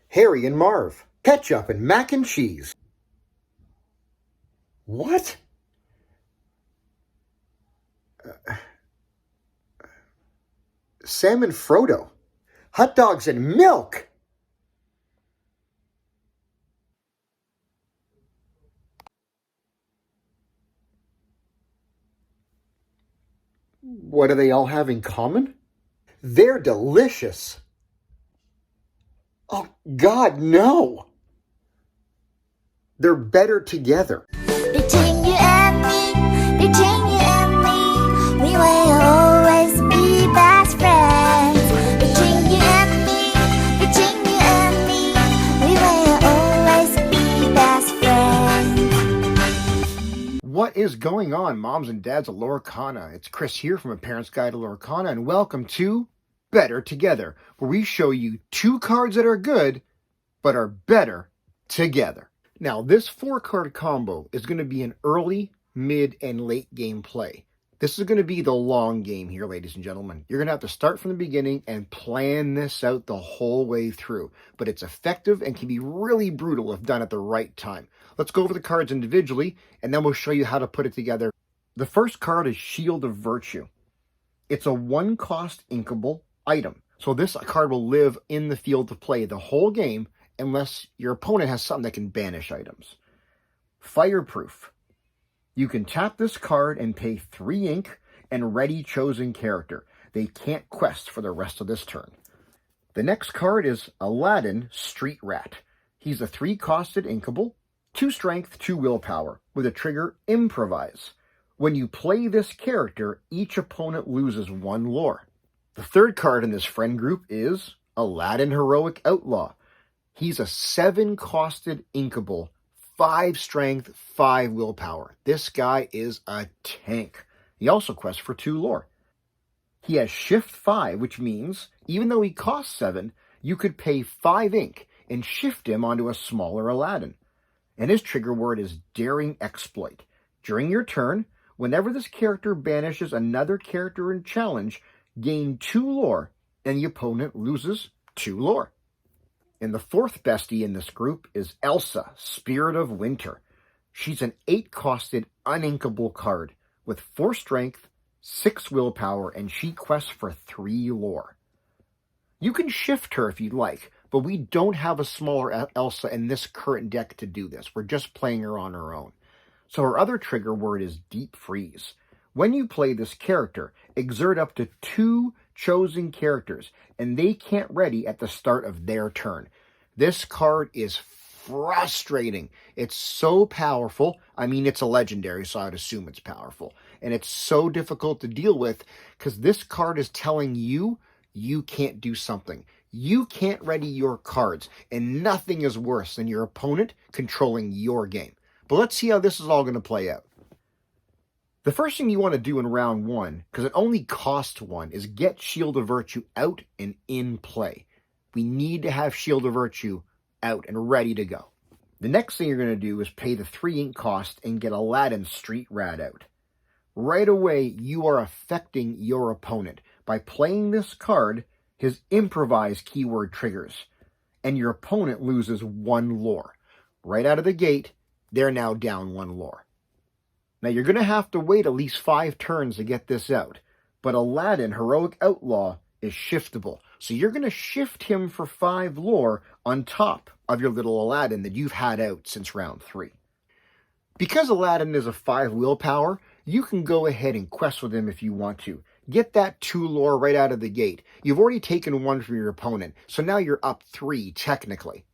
Harry and Marv. Ketchup and mac and cheese. What? Sam and Frodo. Hot dogs and milk. What do they all have in common? They're delicious. Oh, God, no. They're better together. Between you and me, we will always be best friends. Between you and me, we will always be best friends. What is going on, moms and dads of Lorcana? It's Chris here from A Parent's Guide to Lorcana, and welcome to Better Together, where we show you 2 cards that are good, but are better together. Now, this 4-card combo is going to be an early, mid, and late game play. This is going to be the long game here, ladies and gentlemen. You're going to have to start from the beginning and plan this out the whole way through. But it's effective and can be really brutal if done at the right time. Let's go over the cards individually, and then we'll show you how to put it together. The first card is Shield of Virtue. It's a 1-cost inkable item. So this card will live in the field of play the whole game unless your opponent has something that can banish items. Fireproof. You can tap this card and pay 3 ink and ready chosen character. They can't quest for the rest of this turn. The next card is Aladdin Street Rat. He's a 3-costed inkable, 2 strength, 2 willpower, with a trigger Improvise. When you play this character, each opponent loses 1 lore. The third card in this friend group is Aladdin Heroic Outlaw. He's a 7-costed inkable, 5 strength, 5 willpower. This guy is a tank. He also quests for 2 lore. He has Shift 5, which means, even though he costs 7, you could pay 5 ink and shift him onto a smaller Aladdin. And his trigger word is Daring Exploit. During your turn, whenever this character banishes another character in challenge, gain 2 lore, and the opponent loses 2 lore. And the fourth bestie in this group is Elsa, Spirit of Winter. She's an 8-costed uninkable card with 4 strength, 6 willpower, and she quests for 3 lore. You can shift her if you'd like, but we don't have a smaller Elsa in this current deck to do this. We're just playing her on her own. So her other trigger word is Deep Freeze. When you play this character, exert up to 2 chosen characters, and they can't ready at the start of their turn. This card is frustrating. It's so powerful. I mean, it's a legendary, so I'd assume it's powerful. And it's so difficult to deal with because this card is telling you you can't do something. You can't ready your cards, and nothing is worse than your opponent controlling your game. But let's see how this is all going to play out. The first thing you want to do in round 1, because it only costs 1, is get Shield of Virtue out and in play. We need to have Shield of Virtue out and ready to go. The next thing you're going to do is pay the 3 ink cost and get Aladdin Street Rat out. Right away, you are affecting your opponent. By playing this card, his Improvise keyword triggers, and your opponent loses 1 lore. Right out of the gate, they're now down 1 lore. Now, you're going to have to wait at least 5 turns to get this out, but Aladdin Heroic Outlaw is shiftable. So you're going to shift him for 5 lore on top of your little Aladdin that you've had out since round 3. Because Aladdin is a 5 willpower, you can go ahead and quest with him if you want to. Get that 2 lore right out of the gate. You've already taken 1 from your opponent, so now you're up 3 technically.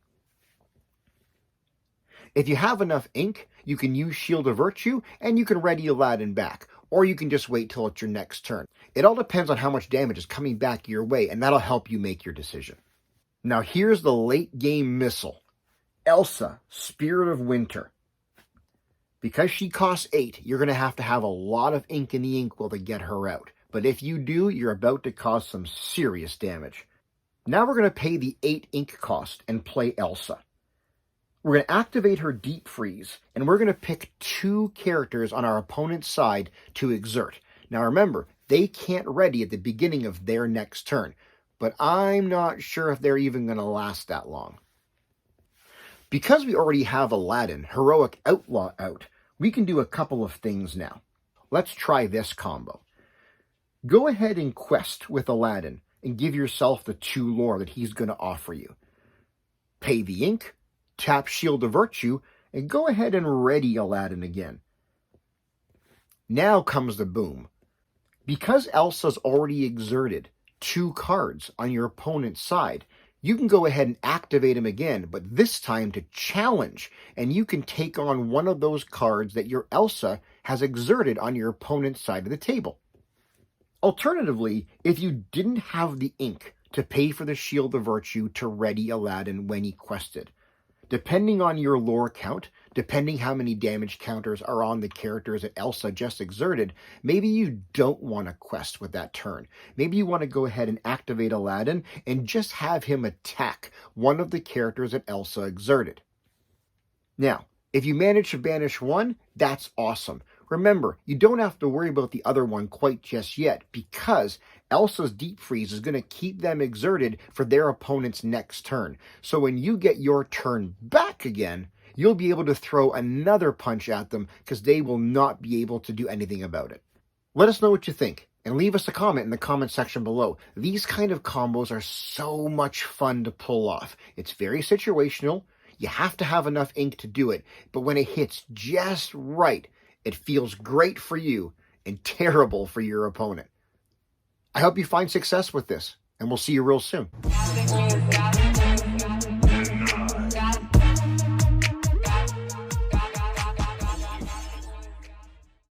If you have enough ink, you can use Shield of Virtue, and you can ready Aladdin back. Or you can just wait till it's your next turn. It all depends on how much damage is coming back your way, and that'll help you make your decision. Now here's the late game missile. Elsa, Spirit of Winter. Because she costs 8, you're going to have a lot of ink in the inkwell to get her out. But if you do, you're about to cause some serious damage. Now we're going to pay the 8 ink cost and play Elsa. We're going to activate her Deep Freeze, and we're going to pick 2 characters on our opponent's side to exert. Now remember, they can't ready at the beginning of their next turn. But I'm not sure if they're even going to last that long. Because we already have Aladdin, Heroic Outlaw, out, we can do a couple of things now. Let's try this combo. Go ahead and quest with Aladdin and give yourself the 2 lore that he's going to offer you. Pay the ink, tap Shield of Virtue, and go ahead and ready Aladdin again. Now comes the boom. Because Elsa's already exerted 2 cards on your opponent's side, you can go ahead and activate him again, but this time to challenge, and you can take on one of those cards that your Elsa has exerted on your opponent's side of the table. Alternatively, if you didn't have the ink to pay for the Shield of Virtue to ready Aladdin when he quested, depending on your lore count, depending how many damage counters are on the characters that Elsa just exerted, maybe you don't want to quest with that turn. Maybe you want to go ahead and activate Aladdin and just have him attack one of the characters that Elsa exerted. Now, if you manage to banish one, that's awesome. Remember, you don't have to worry about the other one quite just yet, because Elsa's Deep Freeze is going to keep them exerted for their opponent's next turn. So when you get your turn back again, you'll be able to throw another punch at them because they will not be able to do anything about it. Let us know what you think, and leave us a comment in the comment section below. These kind of combos are so much fun to pull off. It's very situational. You have to have enough ink to do it, but when it hits just right, it feels great for you and terrible for your opponent. I hope you find success with this, and we'll see you real soon.